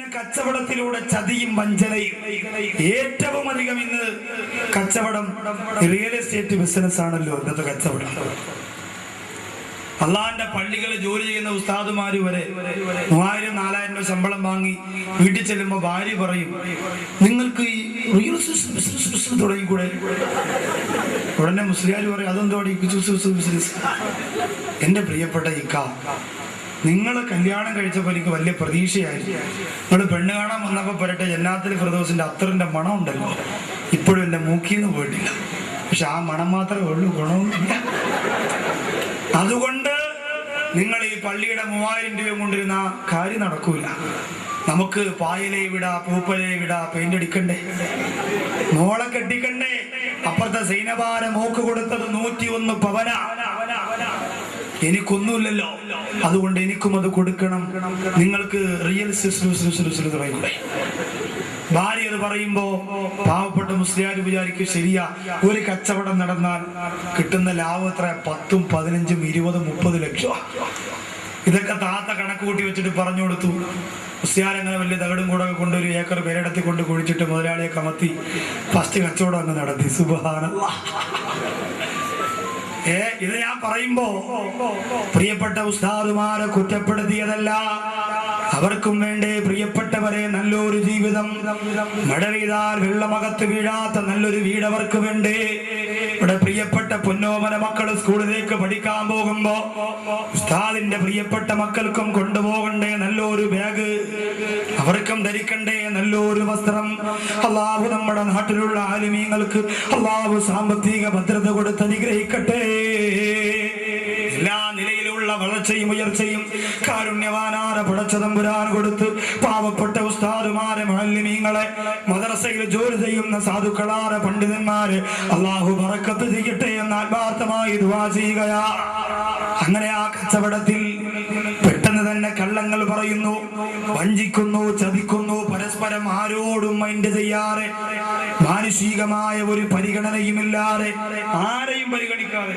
പിന്നെ കച്ചവടത്തിലൂടെ ചതിയും വഞ്ചനയും. ഏറ്റവും അധികം ഇന്ന് കച്ചവടം റിയൽ എസ്റ്റേറ്റ് ബിസിനസ് ആണല്ലോ ഇന്നത്തെ കച്ചവടം. അള്ളാന്റെ പള്ളികളിൽ ജോലി ചെയ്യുന്ന ഉസ്താദുമാര് വരെ 3000-4000 രൂപ ശമ്പളം വാങ്ങി വീട്ടിൽ ചെല്ലുമ്പോ ഭാര്യ പറയും, നിങ്ങൾക്ക് ഈ റിയൽ ബിസിനസ് തുടങ്ങിക്കൂടെ? ഉടനെ മുസ്ലിയാർ പറയും, അതെന്തോടെ ബിസിനസ്? എന്റെ പ്രിയപ്പെട്ട ഇക്ക, നിങ്ങൾ കല്യാണം കഴിച്ചപ്പോൾ എനിക്ക് വലിയ പ്രതീക്ഷയായിരുന്നു. നിങ്ങൾ പെണ്ണ് കാണാൻ വന്നപ്പോൾ പറയട്ടെ, ജന്നാത്തുൽ ഫിർദൗസിന്റെ അത്തറിന്റെ മണം ഉണ്ടല്ലോ, ഇപ്പോഴും എന്റെ മൂക്കിന്ന് പോയിട്ടില്ല. പക്ഷെ ആ മണം മാത്രമേ ഉള്ളൂ, ഗുണമൊന്നുമില്ല. അതുകൊണ്ട് നിങ്ങൾ ഈ പള്ളിയുടെ 3000 രൂപ കൊണ്ടിരുന്ന കാര്യം നടക്കൂല. നമുക്ക് പായലേ വിടാ, പൂപ്പലേ വിടാ, പെയിന്റ് അടിക്കണ്ടേ, മോളെ കെട്ടിക്കണ്ടേ. അപ്പുറത്തെ സൈനബാര മോക്ക് കൊടുത്തത് 101 പവന. എനിക്കൊന്നുമില്ലല്ലോ, അതുകൊണ്ട് എനിക്കും അത് കൊടുക്കണം. നിങ്ങൾക്ക് റിയൽ തുടങ്ങിക്കൂടെ? ഭാര്യ അത് പറയുമ്പോ പാവപ്പെട്ട മുസ്ലിയാർ വിചാരിക്കും, ശരിയാ, ഒരു കച്ചവടം നടന്നാൽ കിട്ടുന്ന ലാഭം എത്ര? 10, 15, 20, 30 ലക്ഷം. ഇതൊക്കെ താത്ത കണക്ക് കൂട്ടി വെച്ചിട്ട് പറഞ്ഞു കൊടുത്തു. മുസ്ലിയാർ അങ്ങനെ വലിയ തകടും കൂടെ കൊണ്ട് 1 ഏക്കർ പേരിടത്തി കൊണ്ട് കുഴിച്ചിട്ട് മുതലാളിയെ കമത്തി ഫസ്റ്റ് കച്ചവടം അങ്ങ് നടത്തി. സുബ്ഹാനല്ലാഹ്. ഇത് ഞാൻ പറയുമ്പോ പ്രിയപ്പെട്ട ഉസ്താദുമാരെ കുറ്റപ്പെടുത്തിയതല്ല. അവർക്കും വേണ്ടേ പ്രിയപ്പെട്ടവരെ നല്ലൊരു ജീവിതം, മഴ പെയ്താൽ വെള്ളമകത്ത് വീഴാത്ത നല്ലൊരു വീട് അവർക്ക് വേണ്ടേ. ഇവിടെ പ്രിയപ്പെട്ട പൊന്നോമന മക്കൾ സ്കൂളിലേക്ക് പഠിക്കാൻ പോകുമ്പോ ഉസ്താദിന്റെ പ്രിയപ്പെട്ട മക്കൾക്കും കൊണ്ടുപോകണ്ടേ നല്ലൊരു ബാഗ്, അവർക്കും ധരിക്കണ്ടേ നല്ലൊരു വസ്ത്രം. അള്ളാഹു നമ്മുടെ നാട്ടിലുള്ള ആലിമീങ്ങൾക്ക് അള്ളാഹു സാമ്പത്തിക ഭദ്രത കൊടുത്ത് അനുഗ്രഹിക്കട്ടെ. എല്ലാ നിലയിലുള്ള വളർച്ചയും ഉയർച്ചയും കാരുണ്യവാനായ പടച്ചതമ്പുരാൻ കൊടുത്ത് പാവപ്പെട്ട ഉസ്താദുമാരെ, മുഅല്ലിമീങ്ങളെ, മദ്രസയിൽ ജോലി ചെയ്യുന്ന സാധുക്കളായ പണ്ഡിതന്മാരെ അള്ളാഹു ബറക്കത്ത് ചെയ്യട്ടെ എന്ന് ആത്മാർത്ഥമായി ദുആ ചെയ്യുകയാ. അങ്ങനെ ആ കച്ചവടത്തിൽ പെട്ടെന്ന് തന്നെ കള്ളങ്ങൾ പറയുന്നു, വഞ്ചിക്കുന്നു, ചതിക്കുന്നു, പരസ്പരം ആരോടും മൈൻഡ് ചെയ്യാതെ, മാനുഷികമായ ഒരു പരിഗണനയുമില്ലാതെ, ആരെയും പരിഗണിക്കാതെ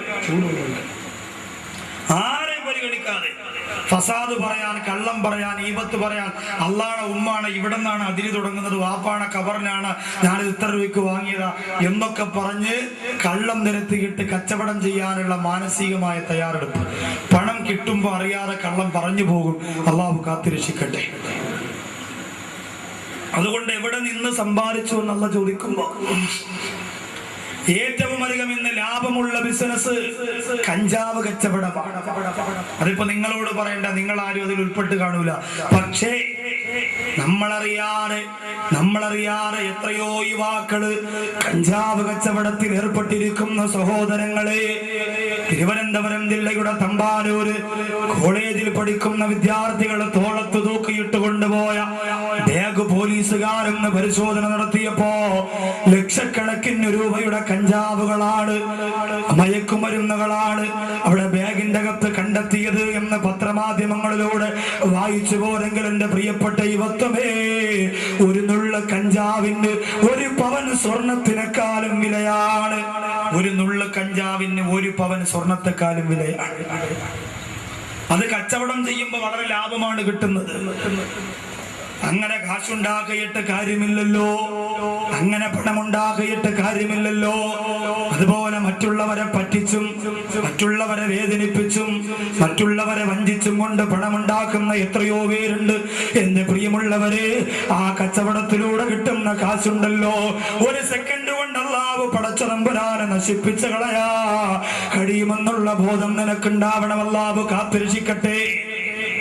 ഫസാദ് പറയാൻ, കള്ളം പറയാൻ, ഈബത്ത് പറയാൻ, അള്ളാണ് ഉമ്മാണ്, ഇവിടെ നിന്നാണ് അതിര് തുടങ്ങുന്നത്, വാപ്പാണ് കബറിനാണ്, ഞാനിത് ഇത്ര രൂപയ്ക്ക് വാങ്ങിയതാ എന്നൊക്കെ പറഞ്ഞ് കള്ളം നിരത്തിയിട്ട് കച്ചവടം ചെയ്യാനുള്ള മാനസികമായ തയ്യാറെടുപ്പ്. പണം കിട്ടുമ്പോ അറിയാതെ കള്ളം പറഞ്ഞു പോകും. അള്ളാഹു കാത്തിരക്ഷിക്കട്ടെ. അതുകൊണ്ട് എവിടെ നിന്ന് സമ്പാദിച്ചു എന്നുള്ള ചോദിക്കുമ്പോ ഏറ്റവും അധികം ഇന്ന് ലാഭമുള്ള ബിസിനസ് കഞ്ചാവ് കച്ചവടമാണ്. അതിപ്പോ നിങ്ങളോട് പറയണ്ട, നിങ്ങൾ ആരും അതിൽ ഉൾപ്പെട്ട് കാണൂല. പക്ഷേ നമ്മളറിയാതെ എത്രയോ യുവാക്കള് കഞ്ചാവ് കച്ചവടത്തിൽ ഏർപ്പെട്ടിരിക്കുന്ന സഹോദരങ്ങളെ. തിരുവനന്തപുരം ജില്ലയുടെ തമ്പാനൂര് കോളേജിൽ പഠിക്കുന്ന വിദ്യാർത്ഥികൾ തോളത്ത് തൂക്കിയിട്ട് കൊണ്ടുപോയ ബാഗ് പോലീസുകാരെന്ന് പരിശോധന നടത്തിയപ്പോ ലക്ഷക്കണക്കിന് രൂപയുടെ കഞ്ചാവുകളാണ്, മയക്കുമരുന്നുകളാണ് അവിടെ ബാഗിന്റെ അകത്ത് കണ്ടെത്തിയത് എന്ന് പത്രമാധ്യമങ്ങളിലൂടെ വായിച്ചു പോരെങ്കിൽ എന്റെ പ്രിയപ്പെട്ട യുവത്വമേ, ഒരു നുള്ള കഞ്ചാവിന് 1 പവൻ സ്വർണത്തിനെക്കാളും വിലയാണ്. ഒരു നുള്ള കഞ്ചാവിന് 1 പവൻ സ്വർണത്തെക്കാളും വിലയാണ്. അത് കച്ചവടം ചെയ്യുമ്പോൾ വളരെ ലാഭമാണ് കിട്ടുന്നത്. അങ്ങനെ കാശുണ്ടാക്കിയിട്ട് കാര്യമില്ലല്ലോ, അങ്ങനെ പണമുണ്ടാക്കിയിട്ട് കാര്യമില്ലല്ലോ. അതുപോലെ മറ്റുള്ളവരെ പറ്റിച്ചും മറ്റുള്ളവരെ വേദനിപ്പിച്ചും മറ്റുള്ളവരെ വഞ്ചിച്ചും കൊണ്ട് പണമുണ്ടാക്കുന്ന എത്രയോ പേരുണ്ട്. എന്റെ പ്രിയമുള്ളവരെ, ആ കച്ചവടത്തിലൂടെ കിട്ടുന്ന കാശുണ്ടല്ലോ, 1 സെക്കൻഡ് കൊണ്ട് അല്ലാഹു പടച്ചതമ്പുരാനെ നശിപ്പിച്ച് കളയാ കഴിയുമെന്നുള്ള ബോധം നിനക്കുണ്ടാവണം. അല്ലാഹു കാത്തിരക്ഷിക്കട്ടെ.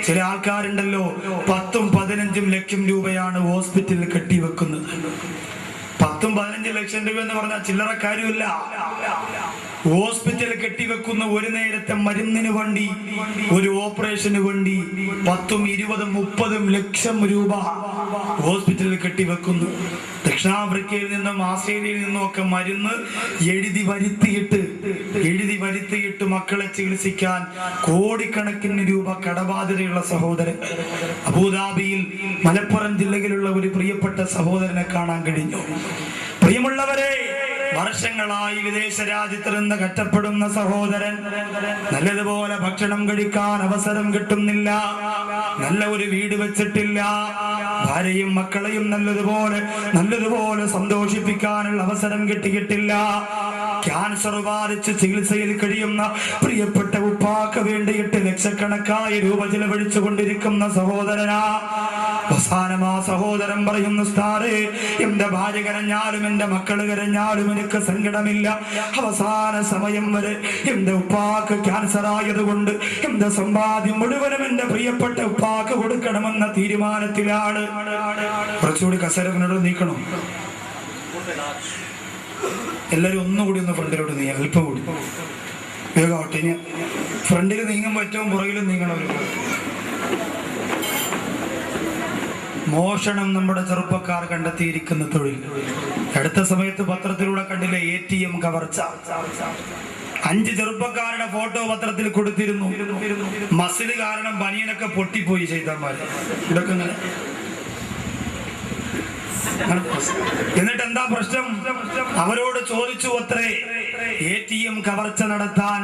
ചില ആൾക്കാരുണ്ടല്ലോ 10ഉം 15ഉം ലക്ഷം രൂപയാണ് ഹോസ്പിറ്റലിൽ കെട്ടിവെക്കുന്നത്. 10ഉം 15 ലക്ഷം രൂപ എന്ന് പറഞ്ഞാൽ ചില്ലറ കാര്യമില്ല. ഹോസ്പിറ്റലിൽ കെട്ടിവെക്കുന്ന ഒരു നേരത്തെ മരുന്നിന് വേണ്ടി, ഒരു ഓപ്പറേഷന് വേണ്ടി 10ഉം 20ഉം 30ഉം ലക്ഷം രൂപ ഹോസ്പിറ്റലിൽ കെട്ടിവെക്കുന്നു. ദക്ഷിണാഫ്രിക്കയിൽ നിന്നും ആസ്ട്രേലിയയിൽ നിന്നും ഒക്കെ മരുന്ന് എഴുതി വരുത്തിയിട്ട് മക്കളെ ചികിത്സിക്കാൻ കോടിക്കണക്കിന് രൂപ കടബാധ്യതയുള്ള സഹോദരൻ അബുദാബിയിൽ മലപ്പുറം ജില്ലയിലുള്ള ഒരു പ്രിയപ്പെട്ട സഹോദരനെ കാണാൻ കഴിഞ്ഞു. പ്രിയമുള്ളവരെ, വർഷങ്ങളായി വിദേശ രാജ്യത്ത് നിന്ന് കഷ്ടപ്പെടുന്ന സഹോദരൻ നല്ലതുപോലെ ഭക്ഷണം കഴിക്കാൻ അവസരം കിട്ടുന്നില്ല, നല്ല ഒരു വീട് വെച്ചിട്ടില്ല, ഭാര്യയും മക്കളെയും നല്ലതുപോലെ സന്തോഷിപ്പിക്കാനുള്ള അവസരം കിട്ടിയിട്ടില്ല. ക്യാൻസർ ബാധിച്ച് ചികിത്സയിൽ കഴിയുന്ന പ്രിയപ്പെട്ട ഉപ്പാക്ക് വേണ്ടിയിട്ട് ലക്ഷക്കണക്കായ രൂപ ചിലവഴിച്ചു കൊണ്ടിരിക്കുന്ന സഹോദരനാ. അവസാനം ആ സഹോദരൻ പറയുന്നു, ഉസ്താദേ, എന്റെ ഭാര്യ കരഞ്ഞാലും എന്റെ മക്കള് കരഞ്ഞാലും എനിക്ക് സങ്കടമില്ല. അവസാന സമയം വരെ എന്റെ ഉപ്പാക്ക് ക്യാൻസർ ആയതുകൊണ്ട് എന്റെ സമ്പാദ്യം മുഴുവനും എന്റെ പ്രിയപ്പെട്ട ഉപ്പാക്ക് കൊടുക്കണമെന്ന തീരുമാനത്തിലാണ്. കുറച്ചുകൂടി കസേരനോട് നീക്കണം. എല്ലാരും ഒന്നുകൂടി ഒന്ന് ഫ്രണ്ടിലോട്ട് നീങ്ങാം, അല്പം കൂടി വേഗമാവട്ടെ. ഇനി ഫ്രണ്ടിൽ നീങ്ങുമ്പോൾ ഏറ്റവും പുറകിലും നീങ്ങണം. മോഷണം നമ്മുടെ ചെറുപ്പക്കാർ കണ്ടെത്തിയിരിക്കുന്ന തൊഴിൽ. അടുത്ത സമയത്ത് പത്രത്തിലൂടെ കണ്ടില്ലേ, ATM കവർച്ച. 5 ചെറുപ്പക്കാരുടെ ഫോട്ടോ പത്രത്തിൽ കൊടുത്തിരുന്നു. മസിൽ കാരണം ബനിയനൊക്കെ പൊട്ടിപ്പോയി ചെയ്തമാര്. ഇതൊക്കെ ഇങ്ങനെ. എന്നിട്ട് എന്താ പ്രശ്നം? അവരോട് ചോദിച്ചു അത്രേ, ATM കവർച്ച നടത്താൻ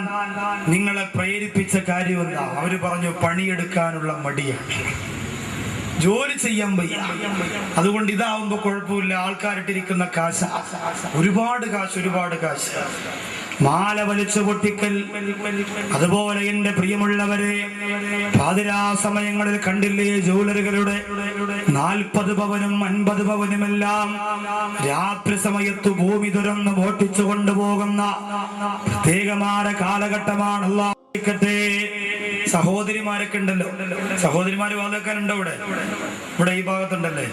നിങ്ങളെ പ്രേരിപ്പിച്ച കാര്യം എന്താ? അവര് പറഞ്ഞു, പണിയെടുക്കാനുള്ള മടിയാണ്, ജോലി ചെയ്യാൻ വയ്യ, അതുകൊണ്ട് ഇതാവുമ്പോ കുഴപ്പമില്ല, ആൾക്കാരിട്ടിരിക്കുന്ന കാശ്, ഒരുപാട് കാശ്. മാല വലിച്ചു പൊട്ടിക്കൽ. അതുപോലെ എന്റെ പ്രിയമുള്ളവരെ, പാതിരാ സമയങ്ങളിൽ കണ്ടില്ലേ ജ്വല്ലറികളുടെ 40 പവനും 50 പവനുമെല്ലാം രാത്രി സമയത്ത് ഭൂമി തുറന്ന് മോട്ടിച്ചു കൊണ്ടുപോകുന്ന പ്രത്യേകമായ കാലഘട്ടമാണ്. അല്ലാഹു ക്കട്ടെ. സഹോദരിമാരൊക്കെ ഉണ്ടല്ലോ, സഹോദരിമാര് വാദക്കാരുണ്ടോ? ഇവിടെ ഈ ഭാഗത്തുണ്ടല്ലേ.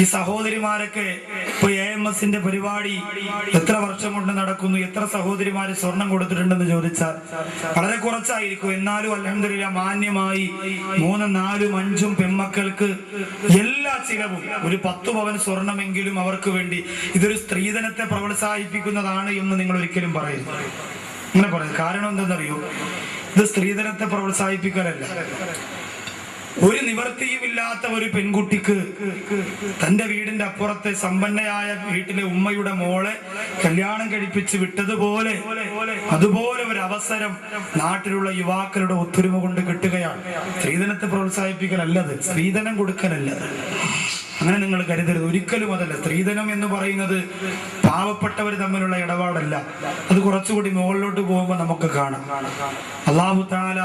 ഈ സഹോദരിമാരൊക്കെ ഇപ്പൊ AMSന്റെ പരിപാടി എത്ര വർഷം കൊണ്ട് നടക്കുന്നു? എത്ര സഹോദരിമാര് സ്വർണം കൊടുത്തിട്ടുണ്ടെന്ന് ചോദിച്ചാൽ വളരെ കുറച്ചായിരിക്കും. എന്നാലും അൽഹംദുലില്ലാഹ് മാന്യമായി 3, 4, 5 പെൺമക്കൾക്ക് എല്ലാ ചിലവും ഒരു 10 പവൻ സ്വർണമെങ്കിലും അവർക്ക് വേണ്ടി. ഇതൊരു സ്ത്രീധനത്തെ പ്രോത്സാഹിപ്പിക്കുന്നതാണ് എന്ന് നിങ്ങൾ ഒരിക്കലും പറയരുത്. അങ്ങനെ പറയും. കാരണം എന്തെന്നറിയോ? ഇത് സ്ത്രീധനത്തെ പ്രോത്സാഹിപ്പിക്കലല്ല. ഒരു നിവർത്തിയുമില്ലാത്ത ഒരു പെൺകുട്ടിക്ക് തന്റെ വീടിന്റെ അപ്പുറത്തെ സമ്പന്നയായ വീട്ടിലെ ഉമ്മയുടെ മോളെ കല്യാണം കഴിപ്പിച്ച് വിട്ടതുപോലെ അതുപോലെ ഒരു അവസരം നാട്ടിലുള്ള യുവാക്കളുടെ ഒത്തൊരുമ കൊണ്ട് കിട്ടുകയാണ്. സ്ത്രീധനത്തെ പ്രോത്സാഹിപ്പിക്കലല്ലത്, സ്ത്രീധനം കൊടുക്കലല്ലത്. അങ്ങനെ നിങ്ങൾ കരുതരുത്, ഒരിക്കലും അതല്ല. സ്ത്രീധനം എന്ന് പറയുന്നത് പാവപ്പെട്ടവർ തമ്മിലുള്ള ഇടപാടല്ല. അത് കുറച്ചുകൂടി മുകളിലോട്ട് പോകുമ്പോൾ നമുക്ക് കാണാം. അല്ലാഹു തആല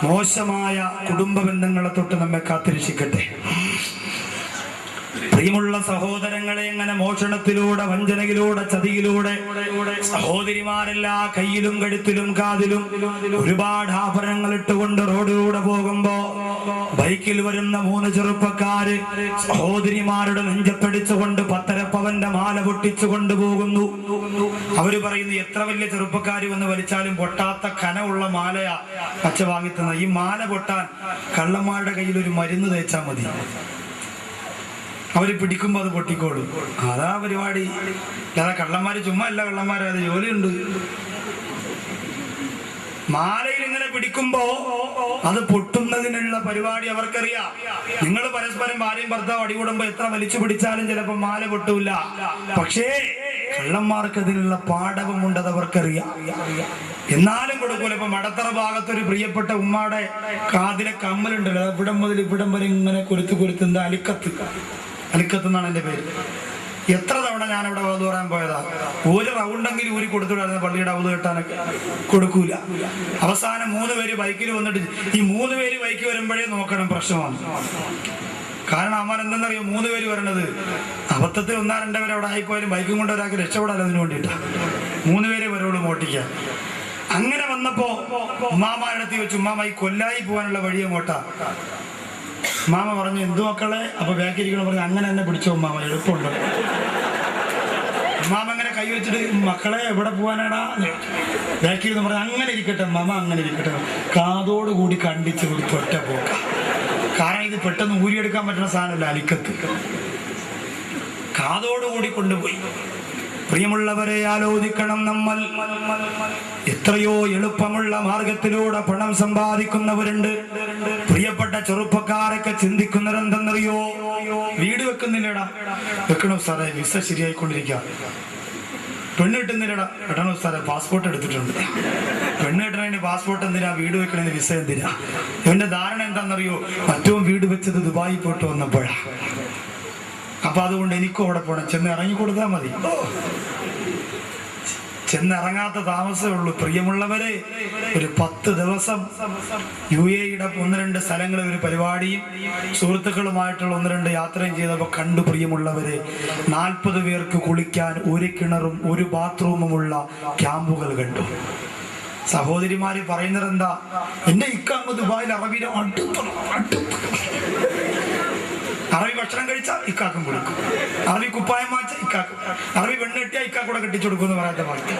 മോശമായ കുടുംബ ബന്ധങ്ങളെ തൊട്ട് നമ്മെ കാത്തിരക്ഷിക്കട്ടെ. പ്രിയമുള്ള സഹോദരങ്ങളെ, എങ്ങനെ മോഷണത്തിലൂടെ, വഞ്ചനയിലൂടെ, ചതിയിലൂടെ സഹോദരിമാരെല്ലാ കയ്യിലും കഴുത്തിലും കാതിലും ഒരുപാട് ആഭരണങ്ങൾ ഇട്ടുകൊണ്ട് റോഡിലൂടെ പോകുമ്പോ ബൈക്കിൽ വരുന്ന 3 ചെറുപ്പക്കാര് സഹോദരിമാരുടെ നെഞ്ചത്തടിച്ചുകൊണ്ട് 10.5 പവന്റെ മാല പൊട്ടിച്ചു കൊണ്ടുപോകുന്നു. അവര് പറയുന്നു, എത്ര വലിയ ചെറുപ്പക്കാര് വന്ന് വലിച്ചാലും പൊട്ടാത്ത കനമുള്ള മാലയാ അച്ഛ വാങ്ങിത്തന്ന. ഈ മാല പൊട്ടാൻ കള്ളന്മാരുടെ കയ്യിൽ ഒരു മരുന്ന് തേച്ചാൽ മതി, അവര് പിടിക്കുമ്പോ അത് പൊട്ടിക്കോളും. അതാ പരിപാടി. അല്ലാതെ കള്ളന്മാര് ചുമ്മാ അല്ല കള്ളന്മാര്, അത് ജോലിയുണ്ട്. മാലയിൽ ഇങ്ങനെ പിടിക്കുമ്പോ അത് പൊട്ടുന്നതിനുള്ള പരിപാടി അവർക്കറിയാം. നിങ്ങൾ പരസ്പരം ഭാര്യയും ഭർത്താവ് അടികൂടുമ്പോ എത്ര വലിച്ചു പിടിച്ചാലും ചിലപ്പോ മാല പൊട്ടൂല. പക്ഷേ കള്ളന്മാർക്ക് അതിനുള്ള പാഠവുമുണ്ട്, അത് അവർക്കറിയാം. എന്നാലും കൊടുക്കൂല. ഇപ്പൊ മടത്തറ ഭാഗത്തൊരു പ്രിയപ്പെട്ട ഉമ്മാടെ കാതിലെ കമ്മലുണ്ടല്ലോ, ഇവിടം മുതൽ ഇവിടം വരെ ഇങ്ങനെ കൊരുത്ത് എന്താ അലിക്കത്ത് എന്നാണ് എന്റെ പേര്. എത്ര തവണ ഞാൻ ഇവിടെ വധു പറയാൻ പോയതാ. ഒരു റൗണ്ടെങ്കിലും ഊരി കൊടുത്തുവിടായിരുന്നു പള്ളിയുടെ അവധ് കെട്ടാനൊക്കെ. കൊടുക്കൂല. അവസാനം 3 പേര് ബൈക്കിൽ വന്നിട്ട്, ഈ 3 പേര് ബൈക്ക് വരുമ്പോഴേ നോക്കണം, പ്രശ്നമാണ്. കാരണം അമ്മ എന്തെന്നറിയോ, 3 പേര് വരണത് അബദ്ധത്തിൽ 1-2 പേര് അവിടെ ആയിപ്പോയാലും ബൈക്കും കൊണ്ട് ഒരാൾക്ക് രക്ഷപ്പെടാൻ അതിന് വേണ്ടിയിട്ടാ. 3 പേരെ വരോളൂ മോട്ടിക്കാൻ. അങ്ങനെ വന്നപ്പോ ഉമ്മാമാരടുത്ത് വെച്ചു, ഉമ്മാമ ഈ കൊല്ലായി പോകാനുള്ള വഴി അങ്ങോട്ടാ. മാമ പറഞ്ഞു, എന്തു മക്കളെ? അപ്പൊ ബാക്കിരിക്കണം പറഞ്ഞു, അങ്ങനെ തന്നെ പിടിച്ചോ മാമ, എളുപ്പമുണ്ട്. മാമ അങ്ങനെ കൈ വെച്ചിട്ട്, മക്കളെ എവിടെ പോവാനാടാ? ബാക്കിൽ നിന്ന് പറഞ്ഞു, അങ്ങനെ ഇരിക്കട്ടെ മാമ, അങ്ങനെ ഇരിക്കട്ടെ. കാതോടുകൂടി കണ്ടിച്ച് കൊടുത്ത് ഒറ്റ പോക്ക. കാരണം ഇത് പെട്ടെന്ന് ഊരിയെടുക്കാൻ പറ്റുന്ന സാധനമല്ല, അലിക്കത്ത്. കാതോടുകൂടി കൊണ്ടുപോയി. പ്രിയമുള്ളവരെ, ആലോചിക്കണം. നമ്മൾ എത്രയോ എളുപ്പമുള്ള മാർഗത്തിലൂടെ പണം സമ്പാദിക്കുന്നവരുണ്ട്. പ്രിയപ്പെട്ട ചെറുപ്പക്കാരൊക്കെ ചിന്തിക്കുന്നത് എന്തെന്നറിയോ? വീട് വെക്കുന്നില്ലടാ, വെക്കണം സാറേ, വിസ ശരിയായിക്കൊണ്ടിരിക്കുക. പെണ്ണ് കിട്ടുന്നില്ലടാ, പെട്ടെന്ന് സാറേ പാസ്പോർട്ട് എടുത്തിട്ടുണ്ട്. പെണ്ണ് കിട്ടണതിന് പാസ്പോർട്ട് എന്തിനാ, വീട് വെക്കണതിന് വിസ എന്തിനാ? ഇവന്റെ ധാരണ എന്താണെന്നറിയോ? മറ്റോ വീട് വെച്ചത് ദുബായി പോയിട്ട് വന്നപ്പോഴാ. അപ്പൊ അതുകൊണ്ട് എനിക്കും അവിടെ പോണം, ചെന്ന് ഇറങ്ങി കൊടുത്താൽ മതി. ചെന്നിറങ്ങാത്ത താമസമേ ഉള്ളൂ. പ്രിയമുള്ളവരെ, ഒരു 10 ദിവസം UAE-യുടെ 1-2 സ്ഥലങ്ങളിൽ ഒരു പരിപാടിയും സുഹൃത്തുക്കളുമായിട്ടുള്ള 1-2 യാത്രയും ചെയ്തപ്പോൾ കണ്ടു. പ്രിയമുള്ളവരെ, 40 പേർക്ക് കുളിക്കാൻ 1 കിണറും 1 ബാത്റൂമുമുള്ള ക്യാമ്പുകൾ കണ്ടു. സഹോദരിമാര് പറയുന്നത് എന്താ? എന്റെ ഇക്കാങ്ങ് ദുബായിൽ അറബിയിലെ അറബി ഭക്ഷണം കഴിച്ചാൽ ഇക്കാക്കും കൊടുക്കും, അറബി കുപ്പായം വാങ്ങിച്ചാൽ ഇക്കാക്കും, അറബി പെണ്ണ് കെട്ടിയാൽ ഇക്കാക്കൂടെ കെട്ടിച്ചു കൊടുക്കും എന്ന് പറയാത്ത വാർത്ത.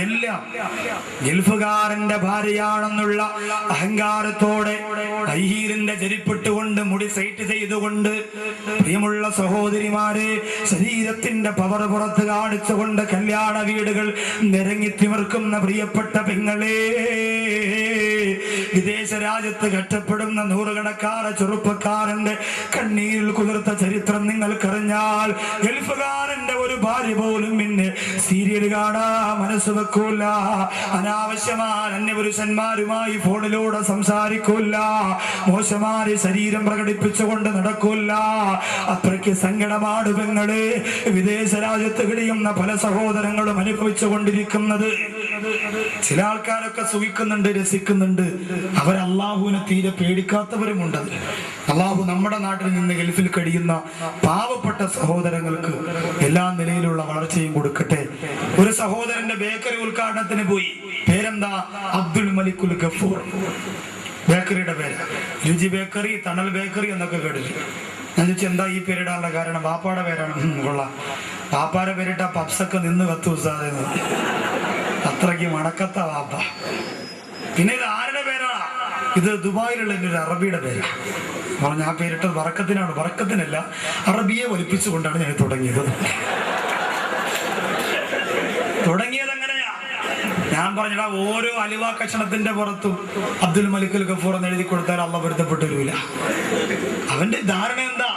എല്ലാം ഗൾഫുകാരന്റെ ഭാര്യയാണെന്നുള്ള അഹങ്കാരത്തോടെ ഹൈഹീലിന്റെ ചെരിപ്പിട്ടുകൊണ്ട് മുടി സൈറ്റ് ചെയ്തുകൊണ്ട്, പ്രിയമുള്ള സഹോദരിമാരെ, ശരീരത്തിന്റെ പവർ പുറത്ത് കാണിച്ചുകൊണ്ട് കല്യാണ വീടുകൾ നിരങ്ങിത്തിമിർക്കുന്ന പ്രിയപ്പെട്ട പെങ്ങളെ, വിദേശ രാജ്യത്ത് കഷ്ടപ്പെടുന്ന നൂറുകണക്കാര ചെറുപ്പക്കാരന്റെ കണ്ണീരിൽ കുതിർത്ത ചരിത്രം നിങ്ങൾക്കറിഞ്ഞാൽ, ഗൾഫുകാരന്റെ ഒരു ഭാര്യ പോലും പിന്നെ സീരിയൽ കാണാ മനസ്സ് വെക്കൂല, അനാവശ്യമായ അന്യപുരുഷന്മാരുമായി ഫോണിലൂടെ സംസാരിക്കൂല, മോശമായ ശരീരം പ്രകടിപ്പിച്ചുകൊണ്ട് നടക്കൂല. അത്രയ്ക്ക് സങ്കടമാണ് പെങ്ങളെ വിദേശ രാജ്യത്ത് കഴിയുന്ന പല സഹോദരങ്ങളും അനുഭവിച്ചു കൊണ്ടിരിക്കുന്നത്. ചില ആൾക്കാരൊക്കെ സുഖിക്കുന്നുണ്ട്, രസിക്കുന്നുണ്ട്. അവർ അള്ളാഹുവിനെ തീരെ പേടിക്കാത്തവരുമുണ്ട്. അള്ളാഹു നമ്മുടെ നാട്ടിൽ നിന്ന് ഗൾഫിൽ കഴിയുന്ന പാവപ്പെട്ട സഹോദരങ്ങൾക്ക് എല്ലാ നിലയിലുള്ള വളർച്ചയും കൊടുക്കട്ടെ. ഒരു സഹോദരന്റെ ബേക്കറി ഉദ്ഘാടനത്തിന് പോയി. പേരെന്താ? അബ്ദുൽ മലിക്കുൽ ഗഫൂർ. ബേക്കറിയുടെ പേര് രുചി ബേക്കറി, തണൽ ബേക്കറി എന്നൊക്കെ കേട്ടിട്ട് ഞാൻ ചോദിച്ചു, എന്താ ഈ പേരിടാനുള്ള കാരണം? പാപ്പാടെ പേരാണ്. കൊള്ളാം, പാപ്പാടെ പേരിട്ട പപ്സൊക്കെ നിന്ന് കത്തു സാധന, അത്രയ്ക്ക് മണക്കത്ത വാപ്പ. പിന്നെ ഇത് ആരുടെ പേരാണ്? ഇത് ദുബായിലുള്ള എൻ്റെ ഒരു അറബിയുടെ പേരാണ്. പറഞ്ഞ ആ പേരിട്ടത് വറക്കത്തിനാണ്, വറക്കത്തിനല്ല, അറബിയെ വലിപ്പിച്ചുകൊണ്ടാണ് ഞാൻ തുടങ്ങിയത്. എങ്ങനെയാ? ഞാൻ പറഞ്ഞടാ, ഓരോ അലുവ കഷണത്തിന്റെ പുറത്തും അബ്ദുൽ മലിക്കുൽ ഗഫൂർ എന്ന് എഴുതി കൊടുത്താൽ അള്ളാഹ് പൊരുത്തപ്പെട്ടു വരില്ല. അവന്റെ ധാരണ എന്താ?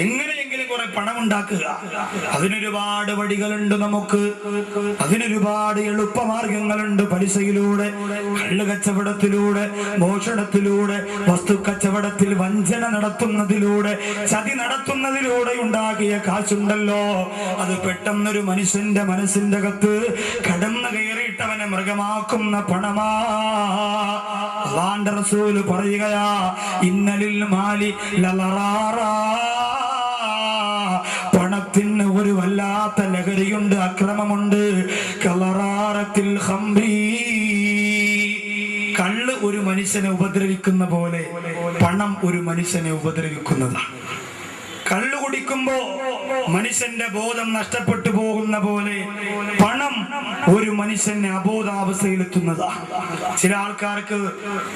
എങ്ങനെയെങ്കിലും കുറെ പണം ഉണ്ടാക്കുക. അതിനൊരുപാട് വഴികളുണ്ട് നമുക്ക്, അതിനൊരുപാട് എളുപ്പമാർഗങ്ങളുണ്ട്. പലിശയിലൂടെ, കള്ള് കച്ചവടത്തിലൂടെ, മോഷണത്തിലൂടെ, വസ്തു കച്ചവടത്തിൽ വഞ്ചന നടത്തുന്നതിലൂടെ, ചതി നടത്തുന്നതിലൂടെ ഉണ്ടാക്കിയ കാശുണ്ടല്ലോ, അത് പെട്ടെന്നൊരു മനുഷ്യന്റെ മനസ്സിന്റെ അകത്ത് കടന്നു കയറിയിട്ടവനെ മൃഗമാക്കുന്ന പണമാ. അല്ലാഹുവിന്റെ റസൂൽ പറയുകയാ, ഇന്നലിൽ മാലി ലളറാറാ, പണത്തിന് ഒരു വല്ലാത്ത ലഹരിയുണ്ട്, അക്രമമുണ്ട്. കളറാറത്തിൽ ഖംറി, കള്ള് ഒരു മനുഷ്യനെ ഉപദ്രവിക്കുന്ന പോലെ പണം ഒരു മനുഷ്യനെ ഉപദ്രവിക്കുന്നതാണ്. കള്ളു കുടിക്കുമ്പോ മനുഷ്യന്റെ ബോധം നഷ്ടപ്പെട്ടു പോകുന്ന പോലെ പണം ഒരു മനുഷ്യനെ അബോധാവസ്ഥയിലെത്തുന്നതാണ്. ചില ആൾക്കാർക്ക്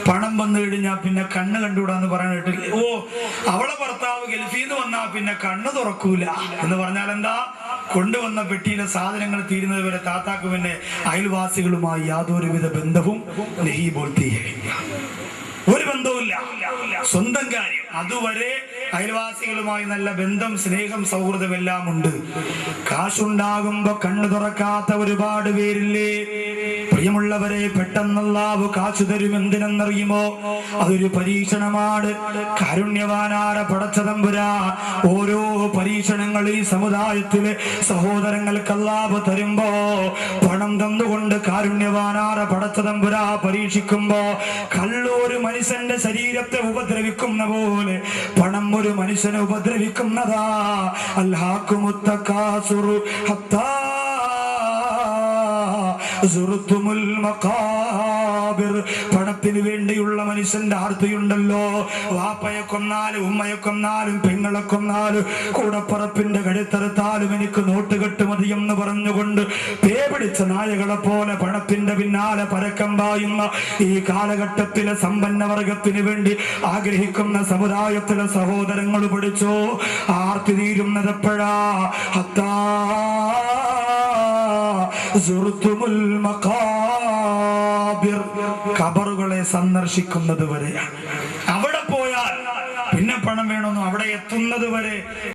പണം വന്നു കഴിഞ്ഞാൽ പിന്നെ കണ്ണ് കണ്ടുകൂടാന്ന് പറയാനായിട്ട്, ഓ അവളെ ഭർത്താവ് ഗൾഫിൽ നിന്ന് വന്നാ പിന്നെ കണ്ണ് തുറക്കൂല എന്ന് പറഞ്ഞാൽ എന്താ? കൊണ്ടുവന്ന പെട്ടിയിലെ സാധനങ്ങൾ തീരുന്നത് വരെ താത്താക്ക് പിന്നെ അയൽവാസികളുമായി യാതൊരുവിധ ബന്ധവും ഒരു ബന്ധവുമില്ല, സ്വന്തം കാര്യം. അതുവരെ അയൽവാസികളുമായി നല്ല ബന്ധം, സ്നേഹം, സൗഹൃദം എല്ലാം ഉണ്ട്. കാശുണ്ടാകുമ്പോ കണ്ണു തുറക്കാത്ത ഒരുപാട് പേരില്ലേ? പ്രിയമുള്ളവരെ, പെട്ടെന്ന് അല്ലാഹു കാശു തരും. എന്തിനെന്നറിയുമോ? അതൊരു പരീക്ഷണമാണ്. കാരുണ്യവാനാര പടച്ചതമ്പുരാ ഓരോ പരീക്ഷണങ്ങൾ ഈ സമുദായത്തിലെ സഹോദരങ്ങൾക്ക് അല്ലാഹു തരുമ്പോ, പണം തന്നുകൊണ്ട് കാരുണ്യവാനാര പടച്ചതമ്പുരാ പരീക്ഷിക്കുമ്പോ, കള്ളൊരു മനുഷ്യന്റെ ശരീരത്തെ ഉപദ്രവിക്കുന്ന പോലെ പണം ഒരു മനുഷ്യനെ ഉപദ്രവിക്കുന്നതാ. അൽഹാക്കുമുത്ത കാസുറു ഹത്താ സുറുത്തുമുൽ മഖാബിർ. മഖാബിർ. പണത്തിന് വേണ്ടിയുള്ള മനുഷ്യന്റെ ആർത്തിയുണ്ടല്ലോ. വാപ്പയെ കൊന്നാലും ഉമ്മയെ കൊന്നാലും പെങ്ങളെ കൊന്നാലും കൂടപ്പറപ്പിന്റെ കഴുത്തറുത്താലും എനിക്ക് നോട്ട് കെട്ട് മതിയെന്ന് പറഞ്ഞുകൊണ്ട് പേപിടിച്ച നായകളെ പോലെ പണത്തിന്റെ പിന്നാലെ പരക്കം പായുന്ന ഈ കാലഘട്ടത്തിലെ സമ്പന്ന വർഗത്തിന് വേണ്ടി ആഗ്രഹിക്കുന്ന സമുദായത്തിലെ സഹോദരങ്ങൾ പഠിച്ചോ, ആർത്തി തീരുന്നത് എപ്പോഴാ? ഹത്താ സുർത്തുമുൽ മഖാബിർ, ഖബറുകളെ സന്ദർശിക്കുന്നത് വരെയാണ്. അവിടെ പോയാൽ പിന്നെ പണം വേണമെന്നും അവിടെ എത്തുന്നത് വരെ